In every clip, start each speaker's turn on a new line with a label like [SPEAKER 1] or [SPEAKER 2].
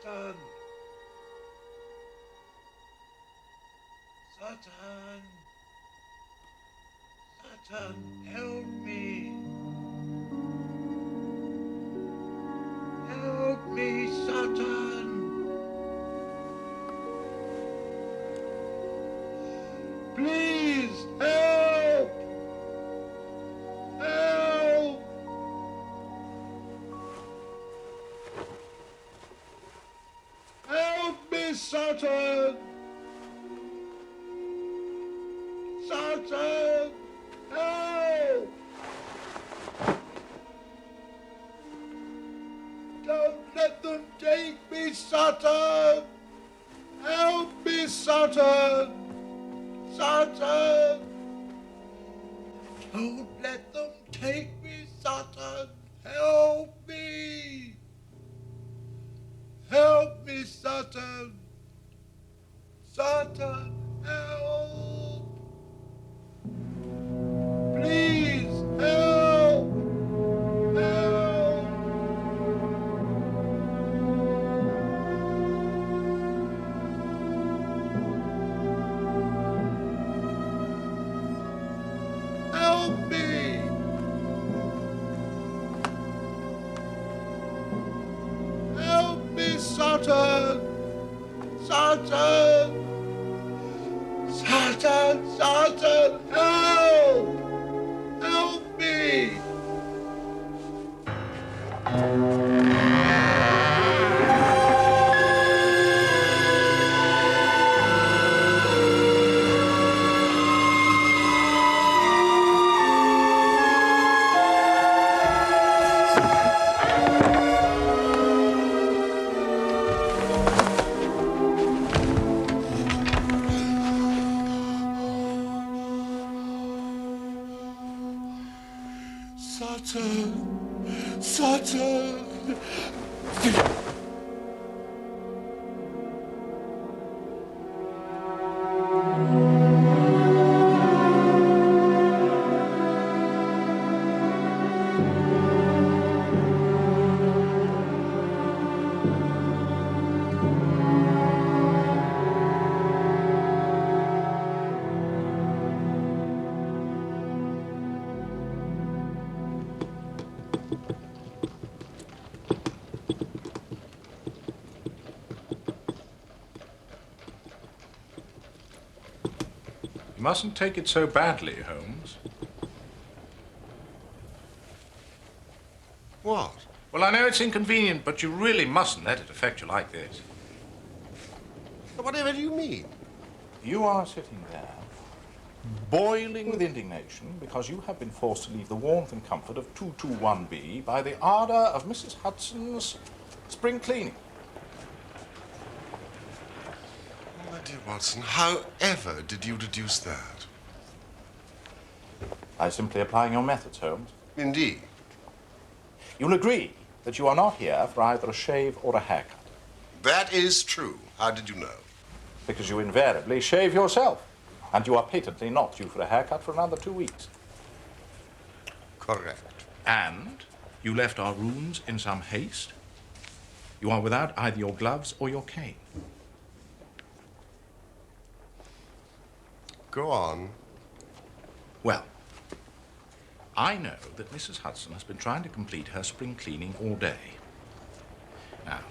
[SPEAKER 1] Satan! Satan! Satan, help me! Help me, Satan! Please, help! Help! Help me, Satan! Satan! Help! Don't let them take me, Satan! Help me, Satan! Satan! Don't let them take me, Satan! Help me! Help me, Satan! Satan, help! Please, help! Help! Help me! Help me, Satan! Satan! Satan! Satan! Help! Help me! Satan! Satan!
[SPEAKER 2] You mustn't take it so badly, Holmes.
[SPEAKER 3] What?
[SPEAKER 2] Well, I know it's inconvenient, but you really mustn't let it affect you like this.
[SPEAKER 3] Whatever do you mean?
[SPEAKER 2] You are sitting there, boiling with indignation because you have been forced to leave the warmth and comfort of 221B by the ardor of Mrs. Hudson's spring cleaning.
[SPEAKER 3] My dear Watson, however did you deduce that?
[SPEAKER 2] By simply applying your methods, Holmes.
[SPEAKER 3] Indeed.
[SPEAKER 2] You'll agree that you are not here for either a shave or a haircut.
[SPEAKER 3] That is true. How did you know?
[SPEAKER 2] Because you invariably shave yourself, and you are patently not due for a haircut for another 2 weeks.
[SPEAKER 3] Correct.
[SPEAKER 2] And you left our rooms in some haste. You are without either your gloves or your cane.
[SPEAKER 3] Go on.
[SPEAKER 2] Well, I know that Mrs. Hudson has been trying to complete her spring cleaning all day. Now,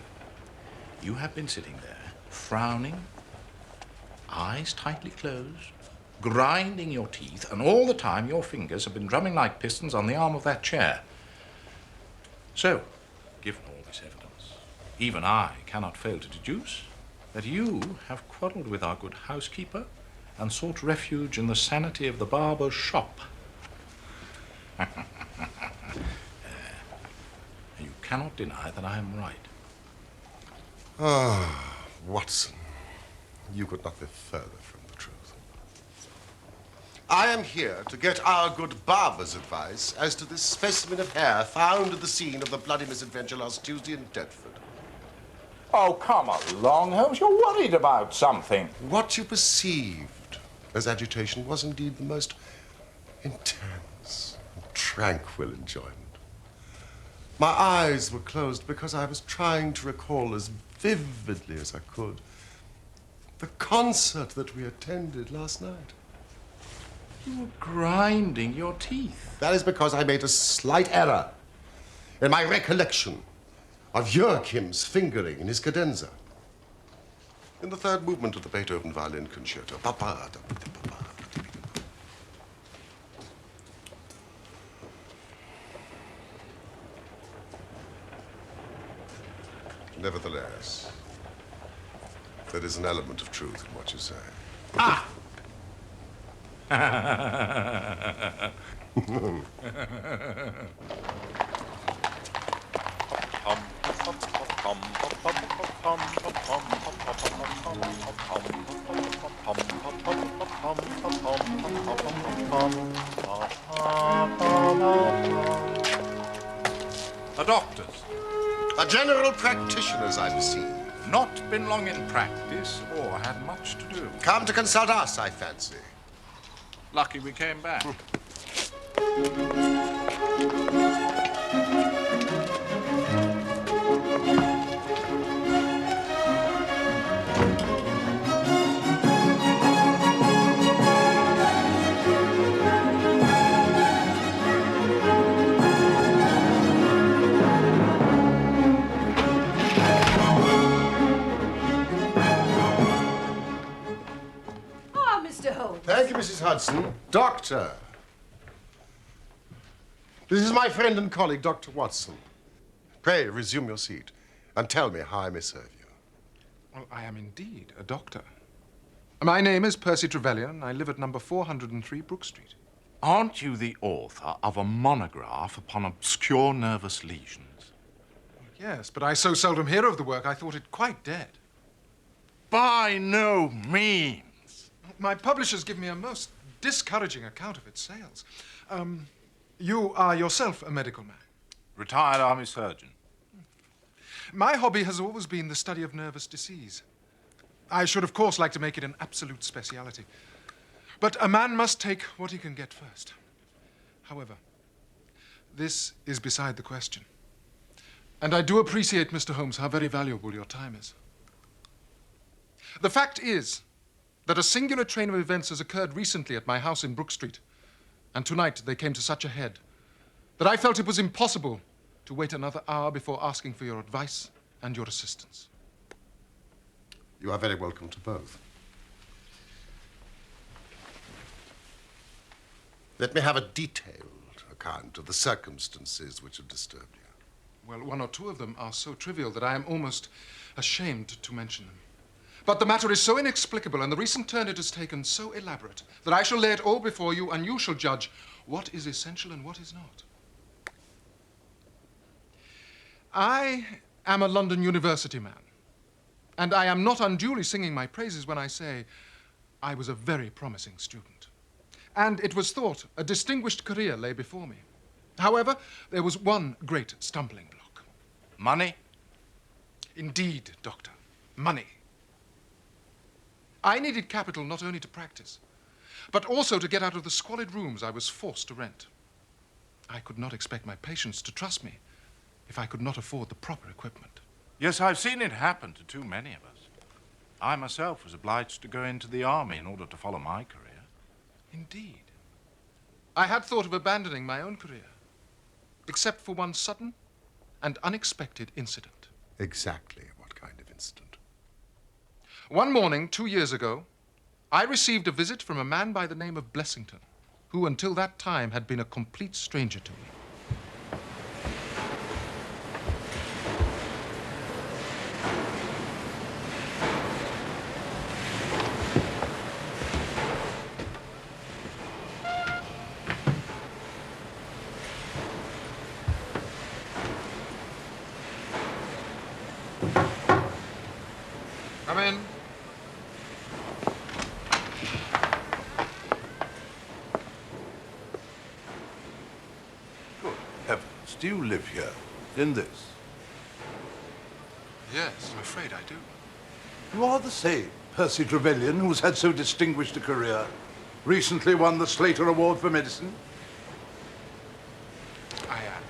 [SPEAKER 2] you have been sitting there, frowning, eyes tightly closed, grinding your teeth, and all the time your fingers have been drumming like pistons on the arm of that chair. So, given all this evidence, even I cannot fail to deduce that you have quarreled with our good housekeeper and sought refuge in the sanity of the barber's shop. You cannot deny that I am right.
[SPEAKER 3] Ah, Watson, you could not be further from the truth. I am here to get our good barber's advice as to this specimen of hair found at the scene of the bloody misadventure last Tuesday in Deptford.
[SPEAKER 2] Oh, come along, Holmes. You're worried about something.
[SPEAKER 3] What you perceived as agitation was indeed the most intense and tranquil enjoyment. My eyes were closed because I was trying to recall as vividly as I could the concert that we attended last night.
[SPEAKER 2] You were grinding your teeth.
[SPEAKER 3] That is because I made a slight error in my recollection of Joachim's fingering in his cadenza. In the third movement of the Beethoven Violin Concerto. Nevertheless, there is an element of truth in what you say.
[SPEAKER 2] Ah! A doctor's.
[SPEAKER 3] A general practitioner's, I perceive.
[SPEAKER 2] Not been long in practice or had much to do.
[SPEAKER 3] Come to consult us, I fancy.
[SPEAKER 2] Lucky we came back.
[SPEAKER 4] Mr. Holmes.
[SPEAKER 3] Thank you, Mrs. Hudson. Doctor. This is my friend and colleague, Dr. Watson. Pray, resume your seat and tell me how I may serve you.
[SPEAKER 5] Well, I am indeed a doctor. My name is Percy Trevelyan, and I live at number 403 Brook Street.
[SPEAKER 2] Aren't you the author of a monograph upon obscure nervous lesions?
[SPEAKER 5] Yes, but I so seldom hear of the work, I thought it quite dead.
[SPEAKER 2] By no means.
[SPEAKER 5] My publishers give me a most discouraging account of its sales. You are yourself a medical man.
[SPEAKER 2] Retired army surgeon.
[SPEAKER 5] My hobby has always been the study of nervous disease. I should, of course, like to make it an absolute speciality. But a man must take what he can get first. However, this is beside the question. And I do appreciate, Mr. Holmes, how very valuable your time is. The fact is that a singular train of events has occurred recently at my house in Brook Street, and tonight they came to such a head that I felt it was impossible to wait another hour before asking for your advice and your assistance.
[SPEAKER 3] You are very welcome to both. Let me have a detailed account of the circumstances which have disturbed you.
[SPEAKER 5] Well, one or two of them are so trivial that I am almost ashamed to mention them. But the matter is so inexplicable, and the recent turn it has taken so elaborate, that I shall lay it all before you, and you shall judge what is essential and what is not. I am a London University man, and I am not unduly singing my praises when I say I was a very promising student. And it was thought a distinguished career lay before me. However, there was one great stumbling block.
[SPEAKER 2] Money?
[SPEAKER 5] Indeed, Doctor, money. I needed capital not only to practice, but also to get out of the squalid rooms I was forced to rent. I could not expect my patients to trust me if I could not afford the proper equipment.
[SPEAKER 2] Yes, I've seen it happen to too many of us. I myself was obliged to go into the army in order to follow my career.
[SPEAKER 5] Indeed. I had thought of abandoning my own career, except for one sudden and unexpected incident.
[SPEAKER 3] Exactly what kind of incident?
[SPEAKER 5] One morning, 2 years ago, I received a visit from a man by the name of Blessington, who until that time had been a complete stranger to me. Come in.
[SPEAKER 1] Good heavens, do you live here, in this?
[SPEAKER 5] Yes, I'm afraid I do.
[SPEAKER 1] You are the same Percy Trevelyan who's had so distinguished a career. Recently won the Slater Award for Medicine.
[SPEAKER 5] I am.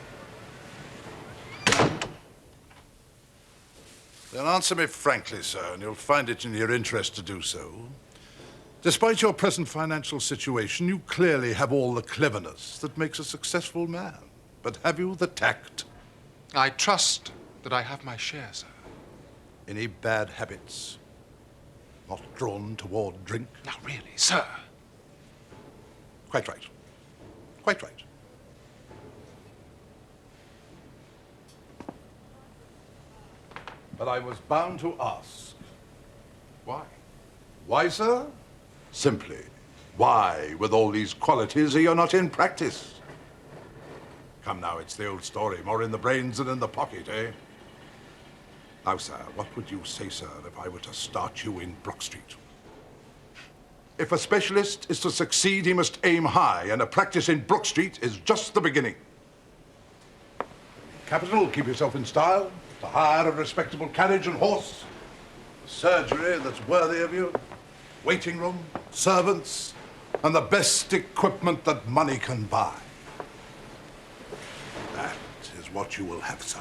[SPEAKER 1] Then answer me frankly, sir, and you'll find it in your interest to do so. Despite your present financial situation, you clearly have all the cleverness that makes a successful man. But have you the tact?
[SPEAKER 5] I trust that I have my share, sir.
[SPEAKER 1] Any bad habits? Not drawn toward drink?
[SPEAKER 5] Now, really, sir.
[SPEAKER 1] Quite right. Quite right. But I was bound to ask.
[SPEAKER 5] Why?
[SPEAKER 1] Why, sir? Simply, why, with all these qualities, are you not in practice? Come now, it's the old story, more in the brains than in the pocket, eh? Now, sir, what would you say, sir, if I were to start you in Brook Street? If a specialist is to succeed, he must aim high, and a practice in Brook Street is just the beginning. Capital, keep yourself in style, to hire a respectable carriage and horse, a surgery that's worthy of you, waiting room, servants, and the best equipment that money can buy. That is what you will have, sir.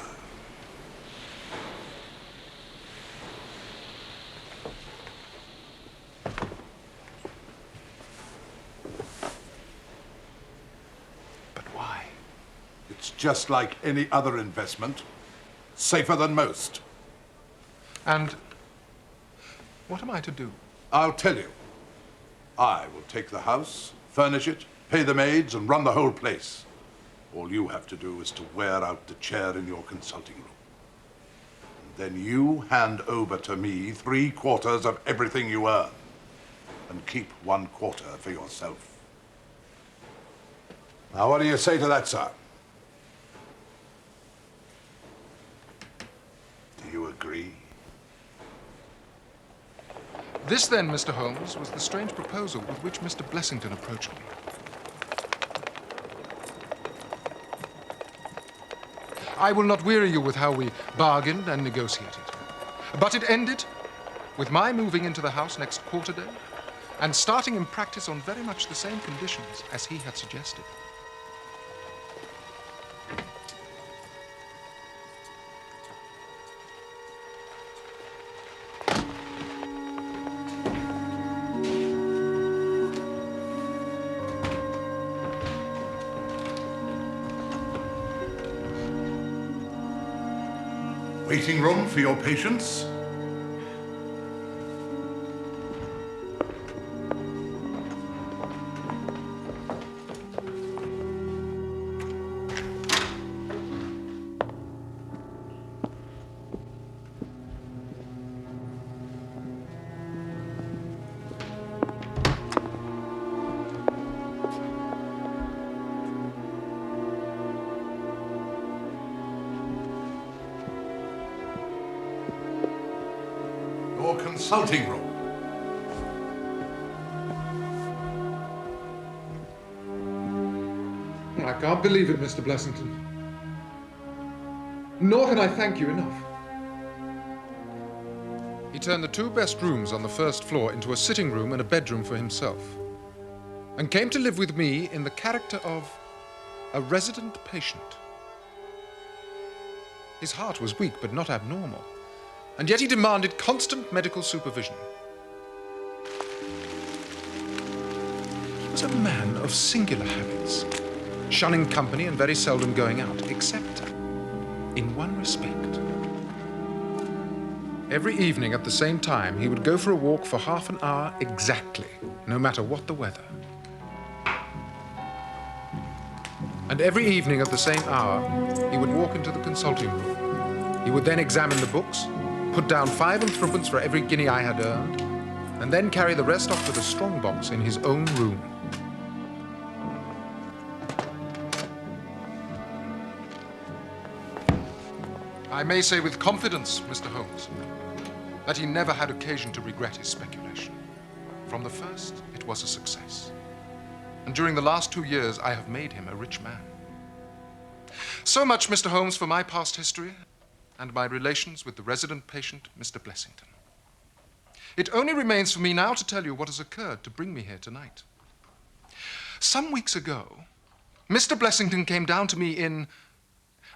[SPEAKER 5] But why?
[SPEAKER 1] It's just like any other investment, safer than most.
[SPEAKER 5] And what am I to do?
[SPEAKER 1] I'll tell you. I will take the house, furnish it, pay the maids, and run the whole place. All you have to do is to wear out the chair in your consulting room. And then you hand over to me 3/4 of everything you earn, and keep 1/4 for yourself. Now, what do you say to that, sir? Do you agree?
[SPEAKER 5] This, then, Mr. Holmes, was the strange proposal with which Mr. Blessington approached me. I will not weary you with how we bargained and negotiated. But it ended with my moving into the house next quarter day and starting in practice on very much the same conditions as he had suggested.
[SPEAKER 1] Waiting room for your patients? Your consulting room.
[SPEAKER 5] I can't believe it, Mr. Blessington. Nor can I thank you enough. He turned the 2 best rooms on the first floor into a sitting room and a bedroom for himself, and came to live with me in the character of a resident patient. His heart was weak, but not abnormal, and yet he demanded constant medical supervision. He was a man of singular habits, shunning company and very seldom going out, except in one respect. Every evening at the same time, he would go for a walk for half an hour exactly, no matter what the weather. And every evening at the same hour, he would walk into the consulting room. He would then examine the books, put down 5 and 3 for every guinea I had earned, and then carry the rest off to the strong box in his own room. I may say with confidence, Mr. Holmes, that he never had occasion to regret his speculation. From the first, it was a success. And during the last 2 years, I have made him a rich man. So much, Mr. Holmes, for my past history and my relations with the resident patient, Mr. Blessington. It only remains for me now to tell you what has occurred to bring me here tonight. Some weeks ago, Mr. Blessington came down to me in,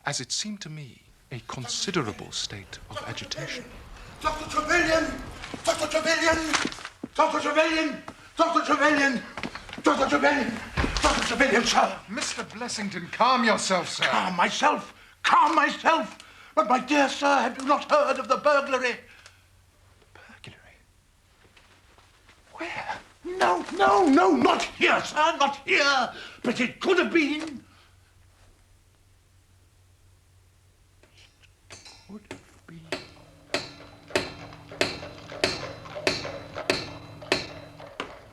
[SPEAKER 5] as it seemed to me, a considerable state of agitation.
[SPEAKER 1] Dr. Trevelyan! Dr. Trevelyan! Dr. Trevelyan! Dr. Trevelyan! Dr. Trevelyan! Dr. Trevelyan, sir!
[SPEAKER 5] Mr. Blessington, calm yourself, sir.
[SPEAKER 1] Calm myself! Calm myself! But, my dear sir, have you not heard of the burglary?
[SPEAKER 5] Burglary? Where?
[SPEAKER 1] No, not here, sir, not here. But it could have been. It could have been.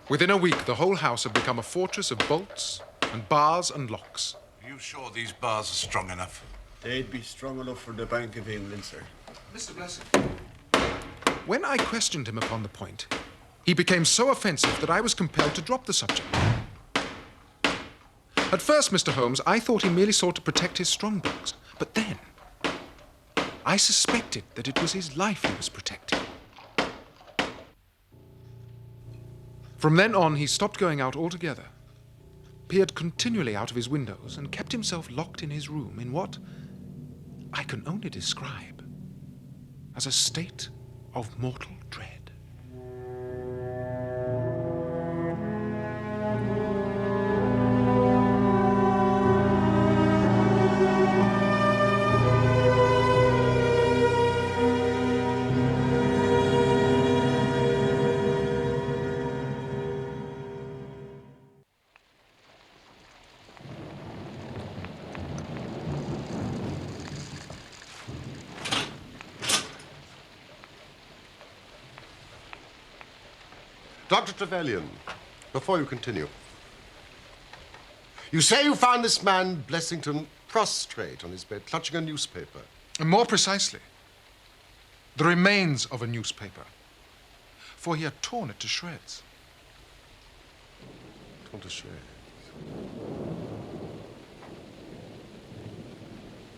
[SPEAKER 5] Within a week, the whole house had become a fortress of bolts and bars and locks.
[SPEAKER 1] Are you sure these bars are strong enough?
[SPEAKER 6] They'd be strong enough for the Bank of England, sir.
[SPEAKER 5] Mr. Blessington. When I questioned him upon the point, he became so offensive that I was compelled to drop the subject. At first, Mr. Holmes, I thought he merely sought to protect his strongbox. But then, I suspected that it was his life he was protecting. From then on, he stopped going out altogether, peered continually out of his windows, and kept himself locked in his room in what I can only describe as a state of mortal dread.
[SPEAKER 3] Dr. Trevelyan, before you continue, you say you found this man, Blessington, prostrate on his bed, clutching a newspaper.
[SPEAKER 5] And more precisely, the remains of a newspaper, for he had torn it to shreds.
[SPEAKER 3] Torn to shreds.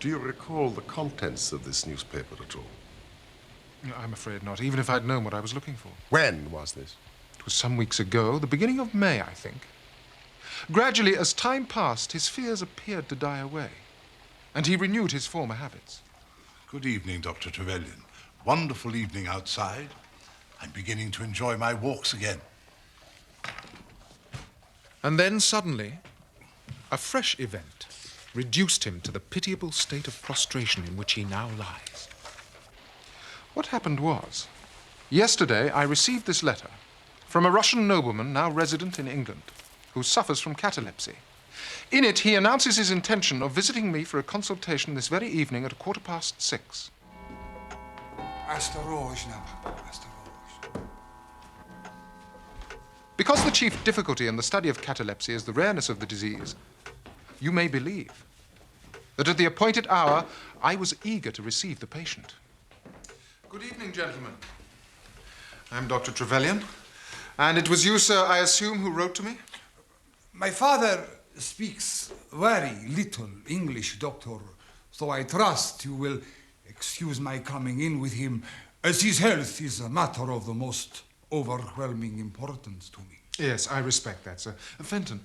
[SPEAKER 3] Do you recall the contents of this newspaper at all?
[SPEAKER 5] I'm afraid not, even if I'd known what I was looking for.
[SPEAKER 3] When was this?
[SPEAKER 5] It was some weeks ago, the beginning of May, I think. Gradually, as time passed, his fears appeared to die away, and he renewed his former habits.
[SPEAKER 1] Good evening, Dr. Trevelyan. Wonderful evening outside. I'm beginning to enjoy my walks again.
[SPEAKER 5] And then, suddenly, a fresh event reduced him to the pitiable state of prostration in which he now lies. What happened was, yesterday I received this letter from a Russian nobleman now resident in England, who suffers from catalepsy. In it, he announces his intention of visiting me for a consultation this very evening at 6:15. Because the chief difficulty in the study of catalepsy is the rareness of the disease, you may believe that at the appointed hour, I was eager to receive the patient. Good evening, gentlemen. I'm Dr. Trevelyan. And it was you, sir, I assume, who wrote to me?
[SPEAKER 7] My father speaks very little English, doctor, so I trust you will excuse my coming in with him, as his health is a matter of the most overwhelming importance to me.
[SPEAKER 5] Yes, I respect that, sir. Fenton.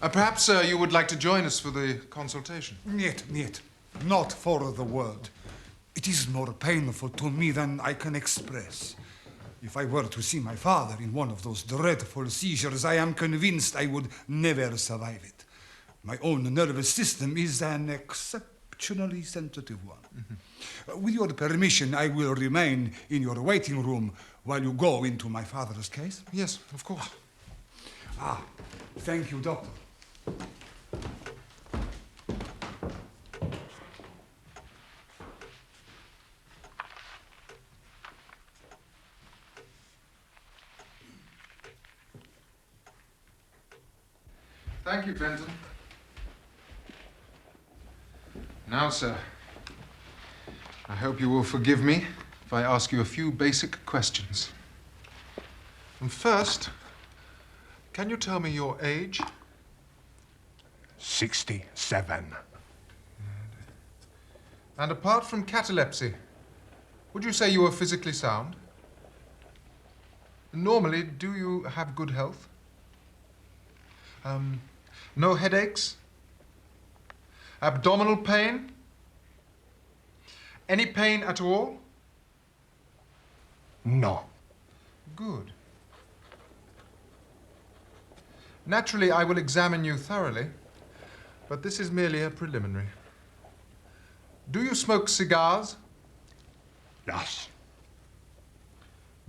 [SPEAKER 5] Perhaps you would like to join us for the consultation.
[SPEAKER 7] Niet, not for the world. It is more painful to me than I can express. If I were to see my father in one of those dreadful seizures, I am convinced I would never survive it. My own nervous system is an exceptionally sensitive one. Mm-hmm. With your permission, I will remain in your waiting room while you go into my father's case.
[SPEAKER 5] Yes, of course.
[SPEAKER 7] Thank you, doctor.
[SPEAKER 5] Thank you, Fenton. Now, sir, I hope you will forgive me if I ask you a few basic questions. And first, can you tell me your age?
[SPEAKER 6] 67.
[SPEAKER 5] And apart from catalepsy, would you say you are physically sound? Normally, do you have good health? No headaches? Abdominal pain? Any pain at all?
[SPEAKER 6] No.
[SPEAKER 5] Good. Naturally, I will examine you thoroughly, but this is merely a preliminary. Do you smoke cigars?
[SPEAKER 6] Yes.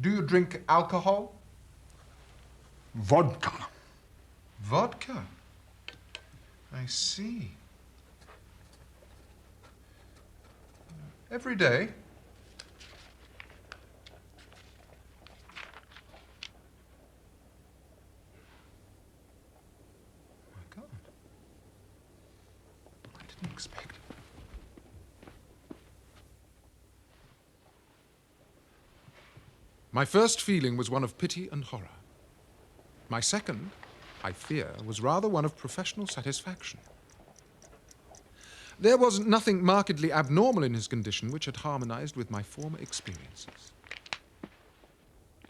[SPEAKER 5] Do you drink alcohol?
[SPEAKER 6] Vodka.
[SPEAKER 5] Vodka? I see. Every day? My God. I didn't expect it. My first feeling was one of pity and horror. My second, I fear, was rather one of professional satisfaction. There was nothing markedly abnormal in his condition which had harmonized with my former experiences.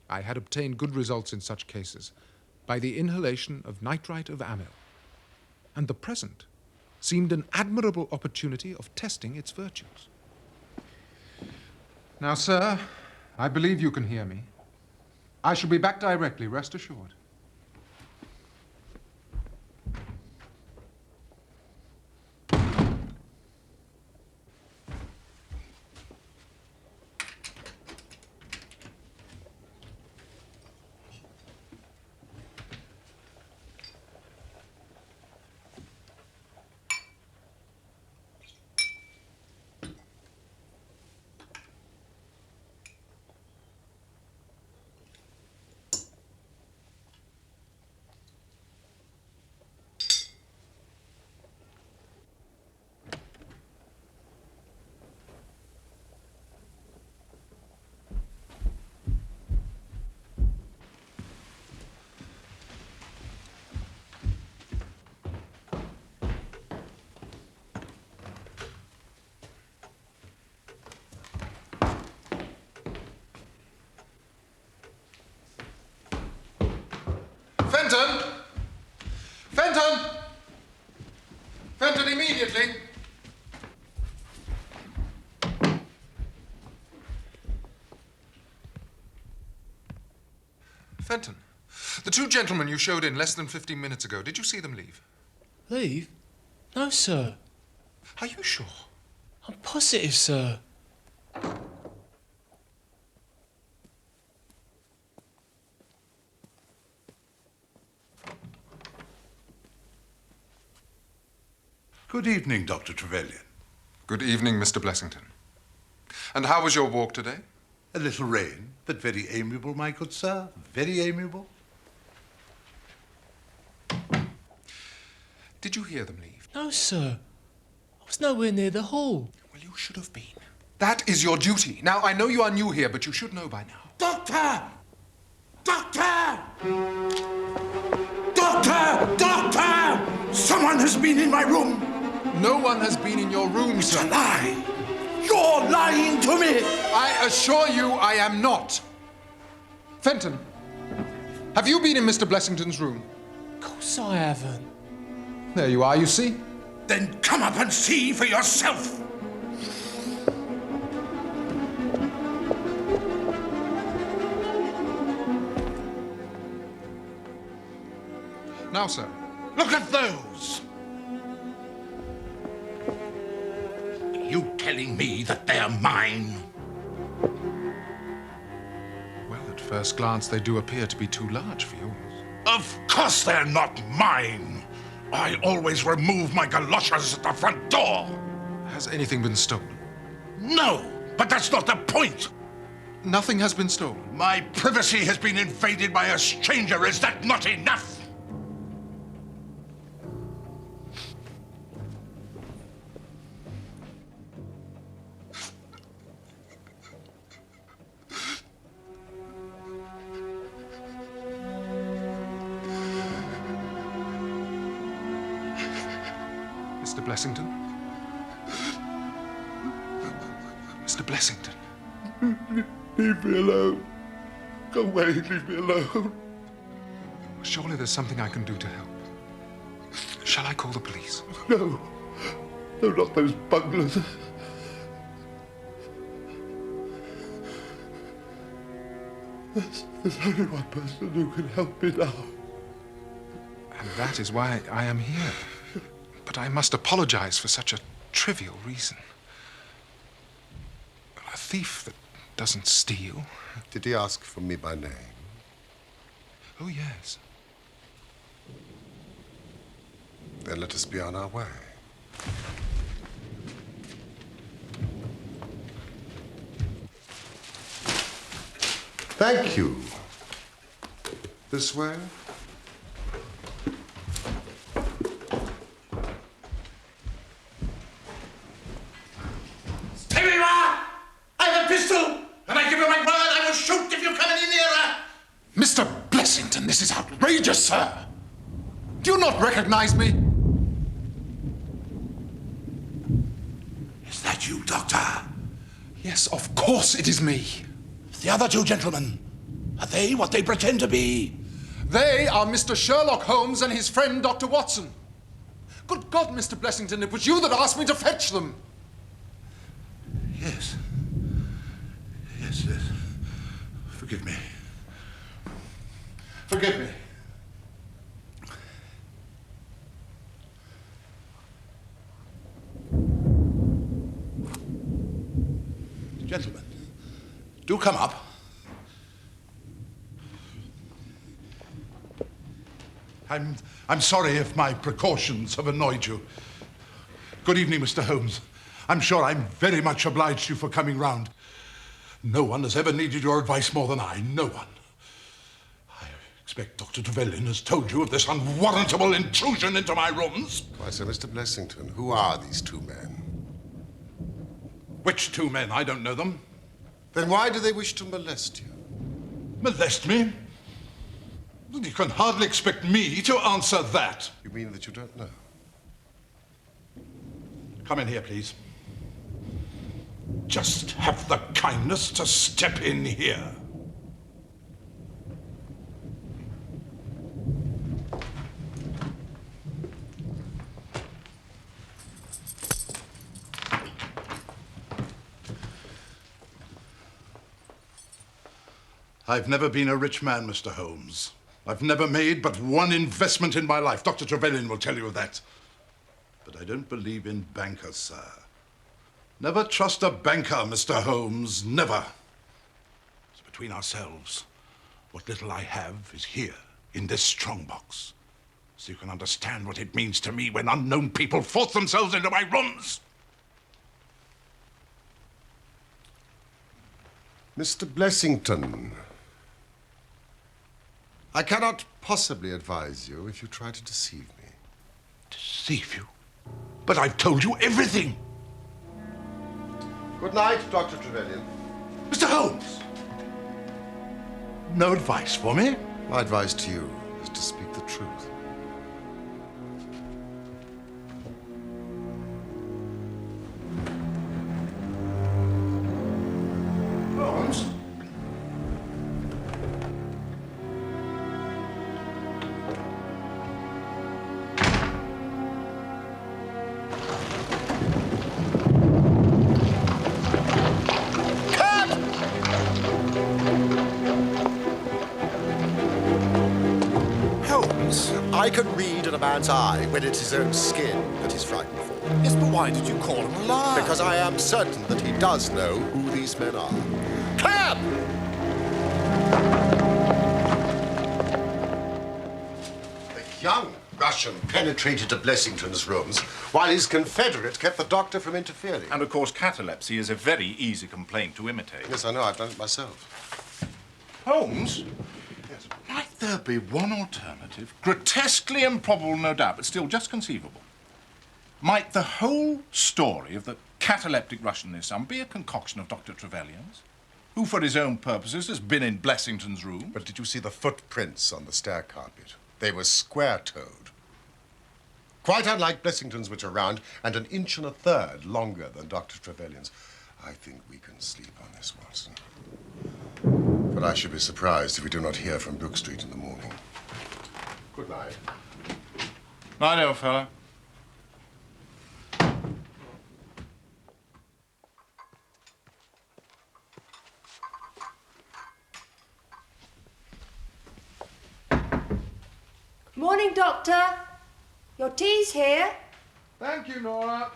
[SPEAKER 5] I had obtained good results in such cases by the inhalation of nitrite of amyl, and the present seemed an admirable opportunity of testing its virtues. Now, sir, I believe you can hear me. I shall be back directly, rest assured. Fenton! Fenton! Fenton, immediately! Fenton, the two gentlemen you showed in less than 15 minutes ago, did you see them leave?
[SPEAKER 8] Leave? No, sir.
[SPEAKER 5] Are you sure?
[SPEAKER 8] I'm positive, sir.
[SPEAKER 1] Good evening, Dr. Trevelyan.
[SPEAKER 5] Good evening, Mr. Blessington. And how was your walk today?
[SPEAKER 1] A little rain, but very amiable, my good sir. Very amiable.
[SPEAKER 5] Did you hear them leave?
[SPEAKER 8] No, sir. I was nowhere near the hall.
[SPEAKER 5] Well, you should have been. That is your duty. Now, I know you are new here, but you should know by now.
[SPEAKER 1] Doctor! Doctor! Doctor! Doctor! Someone has been in my room.
[SPEAKER 5] No one has been in your room,
[SPEAKER 1] It's
[SPEAKER 5] sir.
[SPEAKER 1] a lie. You're lying to me.
[SPEAKER 5] I assure you I am not. Fenton, have you been in Mr. Blessington's room?
[SPEAKER 8] Of course I haven't.
[SPEAKER 5] There you are, you see.
[SPEAKER 1] Then come up and see for yourself.
[SPEAKER 5] Now, sir.
[SPEAKER 1] Look at those. Are you telling me that they're mine?
[SPEAKER 5] Well, at first glance, they do appear to be too large for yours.
[SPEAKER 1] Of course they're not mine. I always remove my galoshes at the front door.
[SPEAKER 5] Has anything been stolen?
[SPEAKER 1] No, but that's not the point.
[SPEAKER 5] Nothing has been stolen.
[SPEAKER 1] My privacy has been invaded by a stranger. Is that not enough?
[SPEAKER 5] Mr. Blessington? Mr. Blessington?
[SPEAKER 6] Leave me alone. Go away, leave me alone.
[SPEAKER 5] Surely there's something I can do to help. Shall I call the police?
[SPEAKER 6] No. No, not those bunglers. There's only one person who can help me now.
[SPEAKER 5] And that is why I am here. But I must apologize for such a trivial reason. A thief that doesn't steal.
[SPEAKER 3] Did he ask for me by name?
[SPEAKER 5] Oh, yes.
[SPEAKER 3] Then let us be on our way. Thank you. This way?
[SPEAKER 2] Stay where you are! I have a pistol, and I give you my word I will shoot if you come any nearer!
[SPEAKER 5] Mr. Blessington, this is outrageous, sir. Do you not recognize me?
[SPEAKER 1] Is that you, Doctor?
[SPEAKER 5] Yes, of course it is me.
[SPEAKER 1] The other two gentlemen, are they what they pretend to be?
[SPEAKER 5] They are Mr. Sherlock Holmes and his friend, Dr. Watson. Good God, Mr. Blessington, it was you that asked me to fetch them.
[SPEAKER 1] Yes. Yes. Forgive me.
[SPEAKER 3] Forgive me.
[SPEAKER 1] Gentlemen, do come up. I'm sorry if my precautions have annoyed you. Good evening, Mr. Holmes. I'm sure I'm very much obliged to you for coming round. No one has ever needed your advice more than I. No one. I expect Dr. Trevelyan has told you of this unwarrantable intrusion into my rooms.
[SPEAKER 3] Why, sir, Mr. Blessington, who are these two men?
[SPEAKER 1] Which two men? I don't know them.
[SPEAKER 3] Then why do they wish to molest you?
[SPEAKER 1] Molest me? You can hardly expect me to answer that.
[SPEAKER 3] You mean that you don't know?
[SPEAKER 1] Come in here, please. Just have the kindness to step in here. I've never been a rich man, Mr. Holmes. I've never made but one investment in my life. Dr. Trevelyan will tell you that. But I don't believe in bankers, sir. Never trust a banker, Mr. Holmes. Never. It's between ourselves. What little I have is here, in this strongbox. So you can understand what it means to me when unknown people force themselves into my rooms.
[SPEAKER 3] Mr. Blessington, I cannot possibly advise you if you try to deceive me.
[SPEAKER 1] Deceive you? But I've told you everything.
[SPEAKER 3] Good night, Dr. Trevelyan.
[SPEAKER 1] Mr. Holmes! No advice for me?
[SPEAKER 3] My advice to you is to speak the truth.
[SPEAKER 1] Holmes?
[SPEAKER 9] Holmes, I can read in a man's eye when it's his own skin that he's frightened for.
[SPEAKER 10] Yes, but why did you call him a liar?
[SPEAKER 9] Because I am certain that he does know who these men are. Cab! The young Russian penetrated to Blessington's rooms while his confederate kept the doctor from interfering.
[SPEAKER 2] And of course, catalepsy is a very easy complaint to imitate.
[SPEAKER 3] Yes, I know. I've done it myself.
[SPEAKER 2] Holmes? Yes. Might there be one alternative? Grotesquely improbable, no doubt, but still just conceivable. Might the whole story of the cataleptic Russian and his son be a concoction of Dr. Trevelyan's, who, for his own purposes, has been in Blessington's room?
[SPEAKER 3] But did you see the footprints on the stair carpet? They were square-toed. Quite unlike Blessington's, which are round, and an inch and a third longer than Dr. Trevelyan's. I think we can sleep on this, Watson. But I should be surprised if we do not hear from Brook Street in the morning. Good night.
[SPEAKER 2] Night, old fellow.
[SPEAKER 4] Morning, Doctor. Your tea's here.
[SPEAKER 5] Thank you, Nora.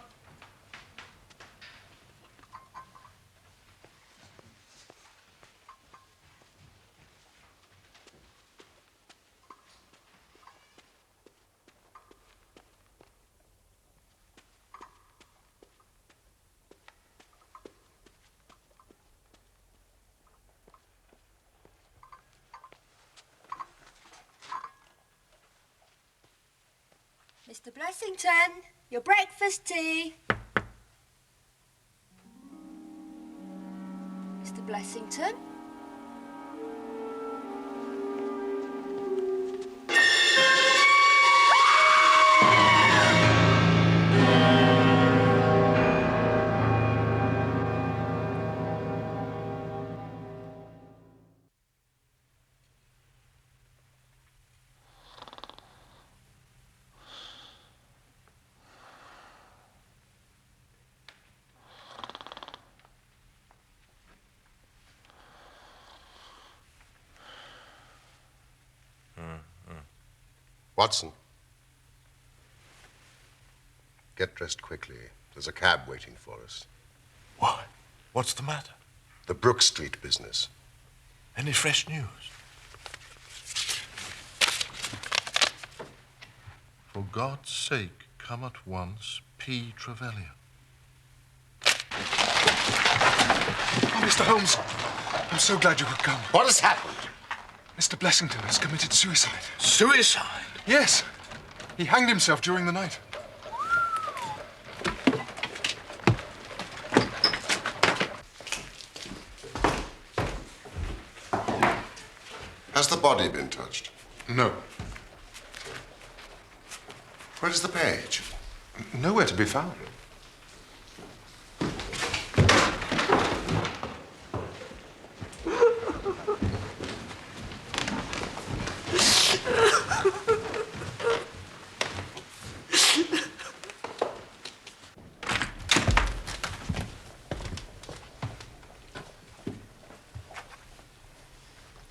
[SPEAKER 4] Mr. Blessington, your breakfast tea. Mr. Blessington?
[SPEAKER 3] Watson. Get dressed quickly. There's a cab waiting for us.
[SPEAKER 10] Why? What's the matter?
[SPEAKER 3] The Brook Street business.
[SPEAKER 10] Any fresh news? For God's sake, come at once, P. Trevelyan.
[SPEAKER 5] Oh, Mr. Holmes, I'm so glad you could come.
[SPEAKER 3] What has happened?
[SPEAKER 5] Mr. Blessington has committed suicide.
[SPEAKER 10] Suicide?
[SPEAKER 5] Yes. He hanged himself during the night.
[SPEAKER 3] Has the body been touched?
[SPEAKER 5] No.
[SPEAKER 3] Where is the page?
[SPEAKER 5] Nowhere to be found.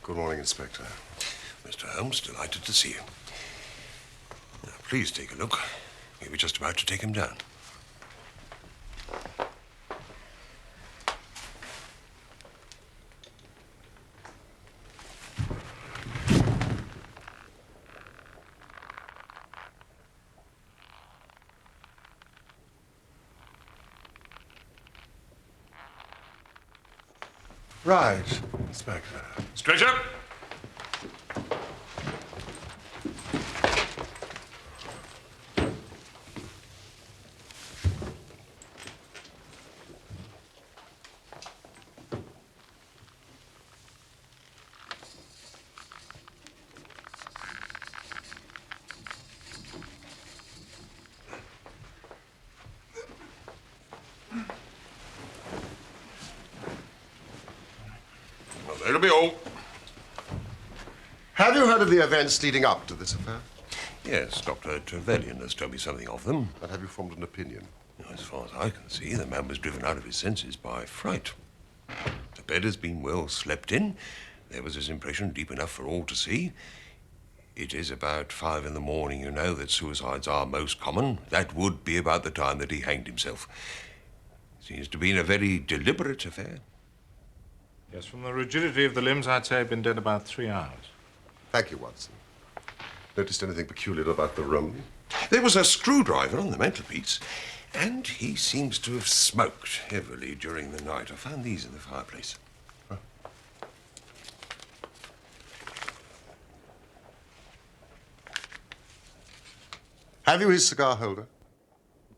[SPEAKER 3] Good morning, Inspector.
[SPEAKER 11] Mr. Holmes, delighted to see you. Now, please take a look. We were just about to take him down.
[SPEAKER 3] Right, Inspector.
[SPEAKER 11] Stretcher! Well, that'll be all.
[SPEAKER 3] Have you heard of the events leading up to this affair?
[SPEAKER 11] Yes, Dr. Trevelyan has told me something of them.
[SPEAKER 3] And have you formed an opinion?
[SPEAKER 11] As far as I can see, the man was driven out of his senses by fright. The bed has been well slept in. There was his impression deep enough for all to see. It is about 5 in the morning, you know, that suicides are most common. That would be about the time that he hanged himself. Seems to have been a very deliberate affair.
[SPEAKER 2] Yes, from the rigidity of the limbs, I'd say he'd been dead about 3 hours.
[SPEAKER 3] Thank you, Watson. Noticed anything peculiar about the room?
[SPEAKER 11] There was a screwdriver on the mantelpiece, and he seems to have smoked heavily during the night. I found these in the fireplace.
[SPEAKER 3] Huh. Have you his cigar holder?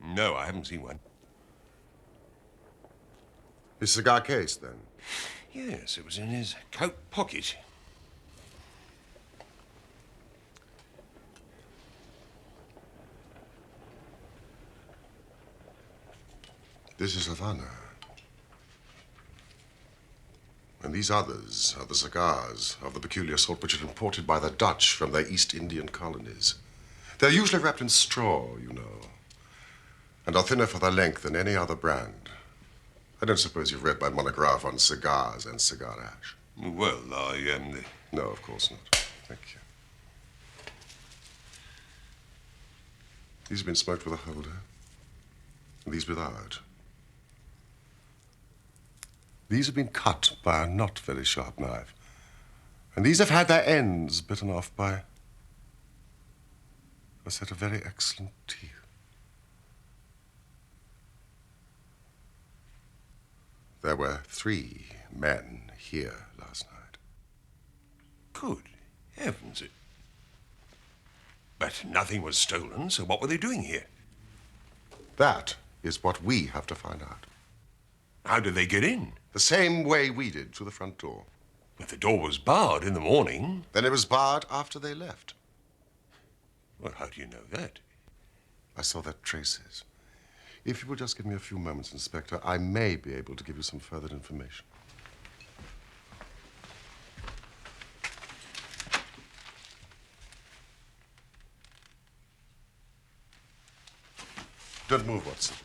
[SPEAKER 11] No, I haven't seen one.
[SPEAKER 3] His cigar case, then?
[SPEAKER 11] Yes, it was in his coat pocket.
[SPEAKER 3] This is Havana. And these others are the cigars of the peculiar sort which are imported by the Dutch from their East Indian colonies. They're usually wrapped in straw, you know, and are thinner for their length than any other brand. I don't suppose you've read my monograph on cigars and cigar ash.
[SPEAKER 11] Well, I am
[SPEAKER 3] No, of course not. Thank you. These have been smoked with a holder, and these without. These have been cut by a not very sharp knife, and these have had their ends bitten off by a set of very excellent teeth. There were 3 men here last night.
[SPEAKER 11] Good heavens. But nothing was stolen, so what were they doing here?
[SPEAKER 3] That is what we have to find out.
[SPEAKER 11] How did they get in?
[SPEAKER 3] The same way we did, through the front door.
[SPEAKER 11] If the door was barred in the morning...
[SPEAKER 3] Then it was barred after they left.
[SPEAKER 11] Well, how do you know that?
[SPEAKER 3] I saw their traces. If you will just give me a few moments, Inspector, I may be able to give you some further information. Don't move, Watson.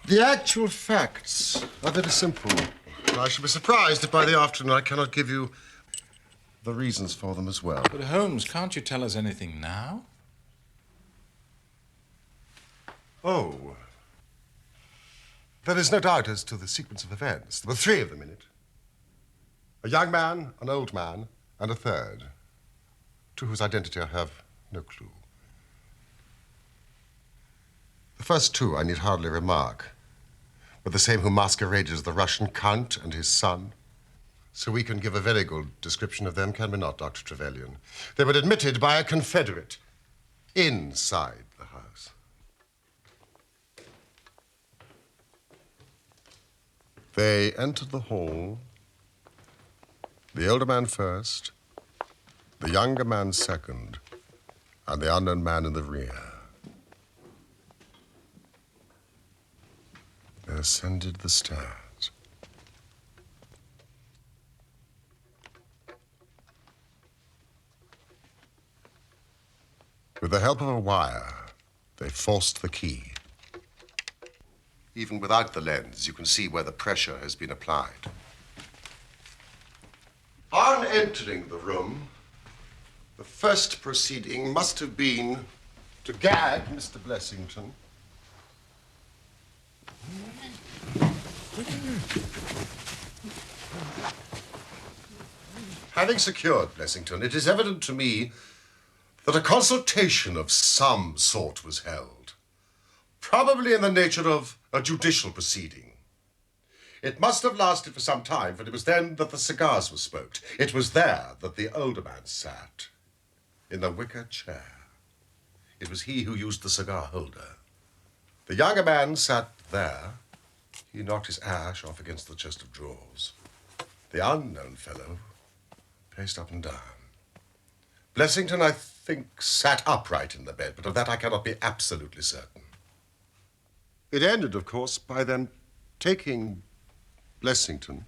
[SPEAKER 3] The actual facts are very simple. I should be surprised if by the afternoon I cannot give you the reasons for them as well.
[SPEAKER 2] But Holmes, can't you tell us anything now?
[SPEAKER 3] Oh. There is no doubt as to the sequence of events. There were 3 of them in it. A young man, an old man, and a third, to whose identity I have no clue. The first 2 I need hardly remark, were the same who masqueraded as the Russian Count and his son. So we can give a very good description of them, can we not, Dr. Trevelyan? They were admitted by a Confederate inside the house. They entered the hall, the older man first, the younger man second, and the unknown man in the rear. They ascended the stairs. With the help of a wire, they forced the key. Even without the lens, you can see where the pressure has been applied.
[SPEAKER 9] On entering the room, the first proceeding must have been to gag Mr. Blessington. Having secured Blessington, it is evident to me that a consultation of some sort was held, probably in the nature of a judicial proceeding. It must have lasted for some time, for it was then that the cigars were smoked. It was there that the older man sat, in the wicker chair. It was he who used the cigar holder. The younger man sat there. He knocked his ash off against the chest of drawers. The unknown fellow paced up and down. Blessington, I think, sat upright in the bed, but of that I cannot be absolutely certain. It ended, of course, by them taking Blessington.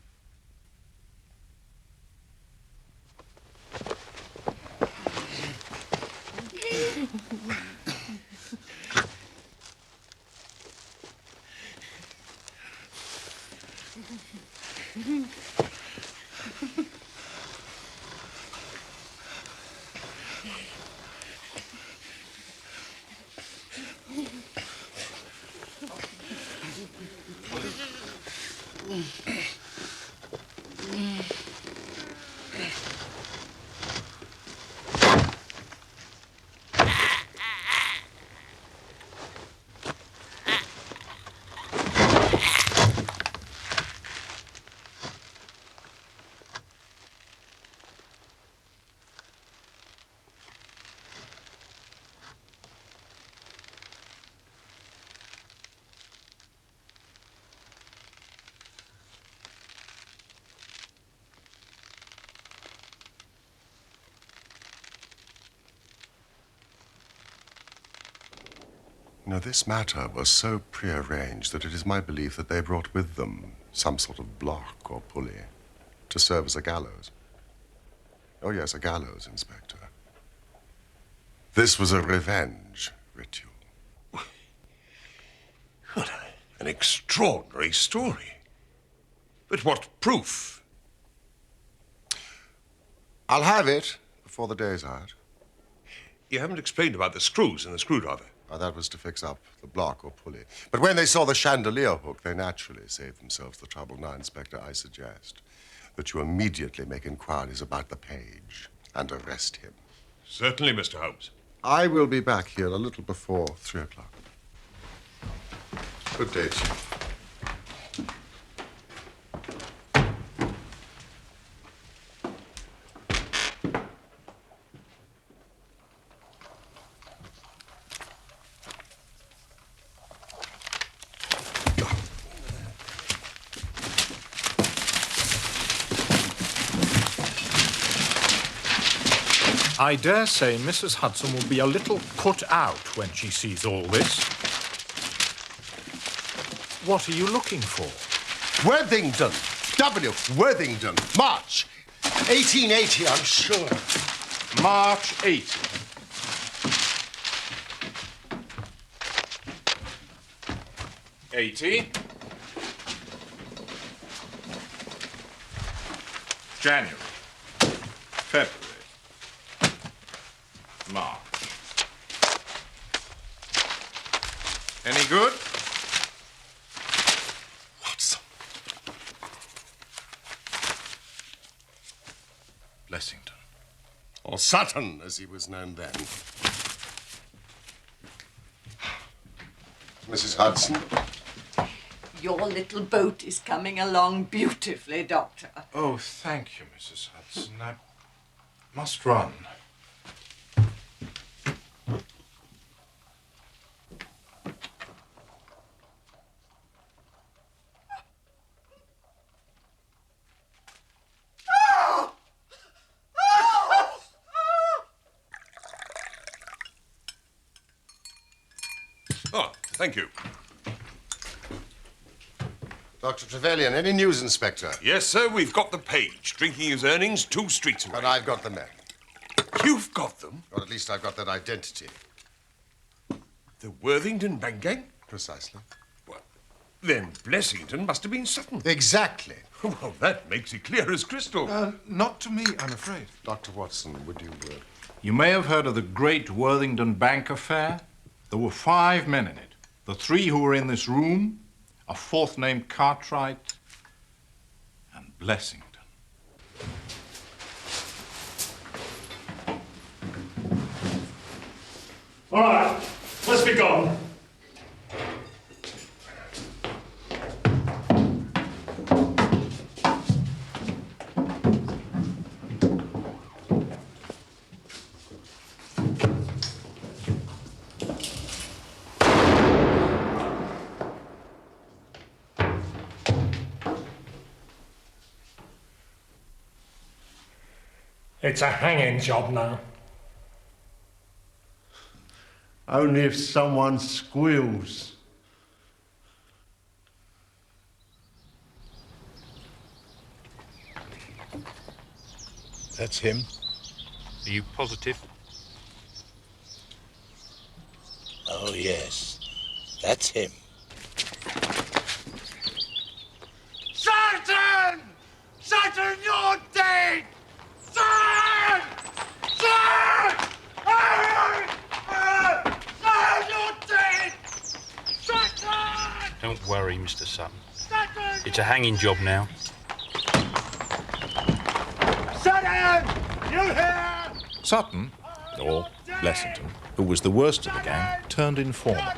[SPEAKER 9] Now, this matter was so prearranged that it is my belief that they brought with them some sort of block or pulley to serve as a gallows. Oh, yes, a gallows, Inspector. This was a revenge ritual.
[SPEAKER 11] What an extraordinary story. But what proof?
[SPEAKER 9] I'll have it before the day's out.
[SPEAKER 11] You haven't explained about the screws and the screwdriver.
[SPEAKER 9] Oh, that was to fix up the block or pulley. But when they saw the chandelier hook, they naturally saved themselves the trouble. Now, Inspector, I suggest that you immediately make inquiries about the page and arrest him.
[SPEAKER 11] Certainly, Mr. Holmes.
[SPEAKER 9] I will be back here a little before 3 o'clock. Good day, Chief.
[SPEAKER 2] I dare say Mrs. Hudson will be a little put out when she sees all this. What are you looking for?
[SPEAKER 9] Worthington. W. Worthington. March. 1880, I'm sure.
[SPEAKER 2] March 80. January. February. March. Any good?
[SPEAKER 9] Watson.
[SPEAKER 2] Blessington.
[SPEAKER 9] Or Sutton, as he was known then. Mrs. Hudson.
[SPEAKER 12] Your little boat is coming along beautifully, Doctor.
[SPEAKER 2] Oh, thank you, Mrs. Hudson. I must run.
[SPEAKER 11] Oh, thank you.
[SPEAKER 9] Dr. Trevelyan, any news, Inspector?
[SPEAKER 11] Yes, sir, we've got the page, drinking his earnings 2 streets away.
[SPEAKER 9] And I've got the men.
[SPEAKER 11] You've got them?
[SPEAKER 9] Or at least I've got that identity.
[SPEAKER 11] The Worthington Bank gang?
[SPEAKER 9] Precisely.
[SPEAKER 11] Well, Then Blessington must have been Sutton.
[SPEAKER 3] Exactly.
[SPEAKER 11] Well, that makes it clear as crystal.
[SPEAKER 5] Not to me, I'm afraid.
[SPEAKER 3] Dr. Watson, would you...
[SPEAKER 2] You may have heard of the great Worthington Bank affair. There were 5 men in it. The 3 who were in this room, a 4th named Cartwright, and Blessington.
[SPEAKER 13] All right, let's be gone. It's a hanging job now.
[SPEAKER 6] Only if someone squeals.
[SPEAKER 14] That's him. Are you positive? Oh, yes. That's him.
[SPEAKER 6] Sutton! Sutton, you're dead! Sutton! Sutton! Sutton, you're dead! Sutton!
[SPEAKER 14] Don't worry, Mr. Sutton. It's a hanging job now.
[SPEAKER 6] Sutton! You here?
[SPEAKER 2] Sutton, or Blessington, who was the worst of the gang, turned informer.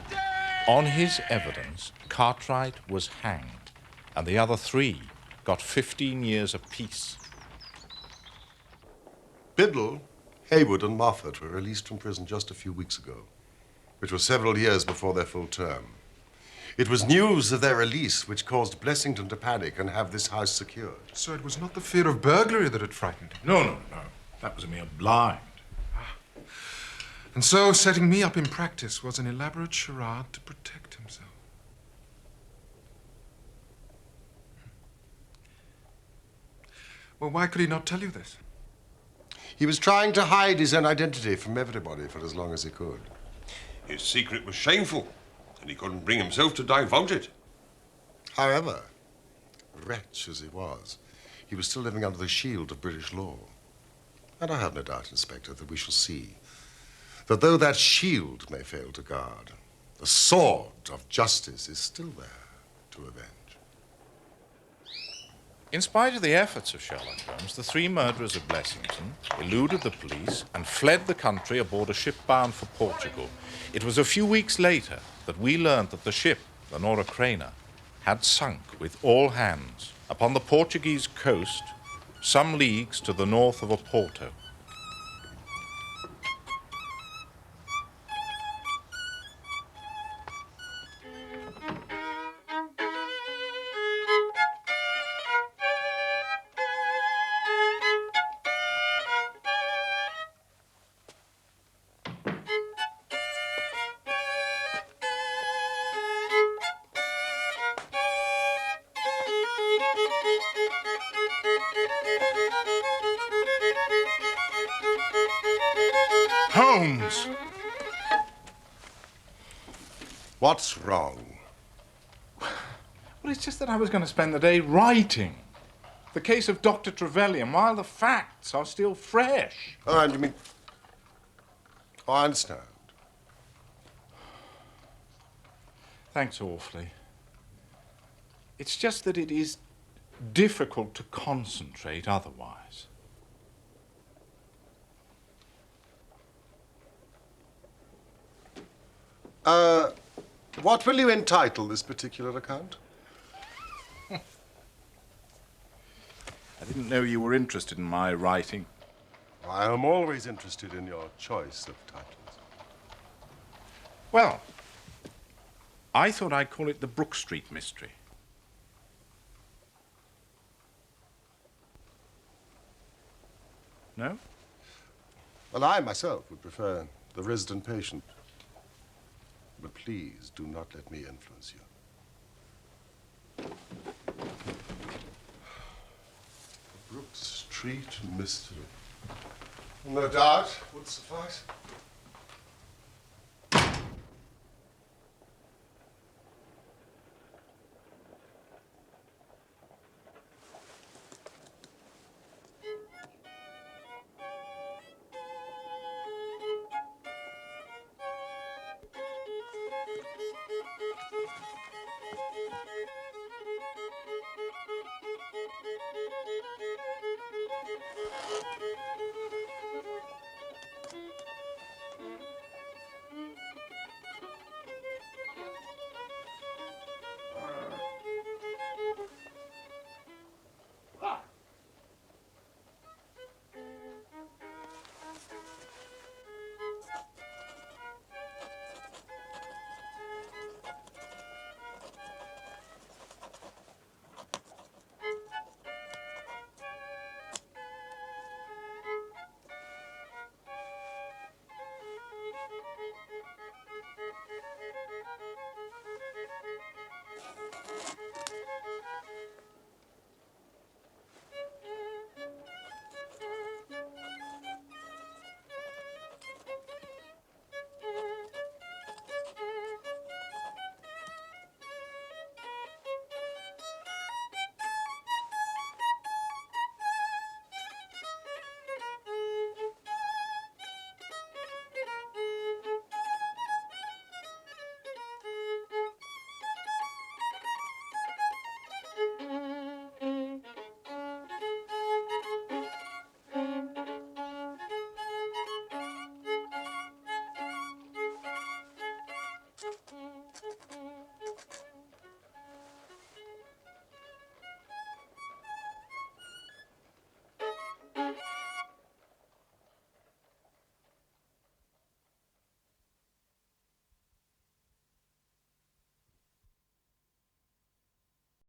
[SPEAKER 2] On his evidence, Cartwright was hanged, and the other 3 got 15 years apiece.
[SPEAKER 3] Biddle, Haywood and Moffat were released from prison just a few weeks ago, which was several years before their full term. It was news of their release which caused Blessington to panic and have this house secured.
[SPEAKER 5] So it was not the fear of burglary that had frightened him?
[SPEAKER 2] No. That was a mere blind.
[SPEAKER 5] And so setting me up in practice was an elaborate charade to protect himself. Well, why could he not tell you this?
[SPEAKER 3] He was trying to hide his own identity from everybody for as long as he could.
[SPEAKER 11] His secret was shameful, and he couldn't bring himself to divulge it.
[SPEAKER 3] However, wretch as he was still living under the shield of British law. And I have no doubt, Inspector, that we shall see that though that shield may fail to guard, the sword of justice is still there to avenge.
[SPEAKER 2] In spite of the efforts of Sherlock Holmes, the 3 murderers of Blessington eluded the police and fled the country aboard a ship bound for Portugal. It was a few weeks later that we learned that the ship, the Nora Craner, had sunk with all hands upon the Portuguese coast, some leagues to the north of Oporto.
[SPEAKER 5] Holmes!
[SPEAKER 3] What's wrong?
[SPEAKER 2] Well, it's just that I was going to spend the day writing the case of Dr. Trevelyan while the facts are still fresh.
[SPEAKER 3] Oh, and you mean... Oh, I understand.
[SPEAKER 2] Thanks awfully. It's just that it is difficult to concentrate otherwise.
[SPEAKER 3] What will you entitle this particular account?
[SPEAKER 2] I didn't know you were interested in my writing.
[SPEAKER 3] I am always interested in your choice of titles.
[SPEAKER 2] Well, I thought I'd call it the Brook Street Mystery. No?
[SPEAKER 3] Well, I myself would prefer The Resident Patient. But please do not let me influence you. Brook Street Mystery. No doubt would suffice.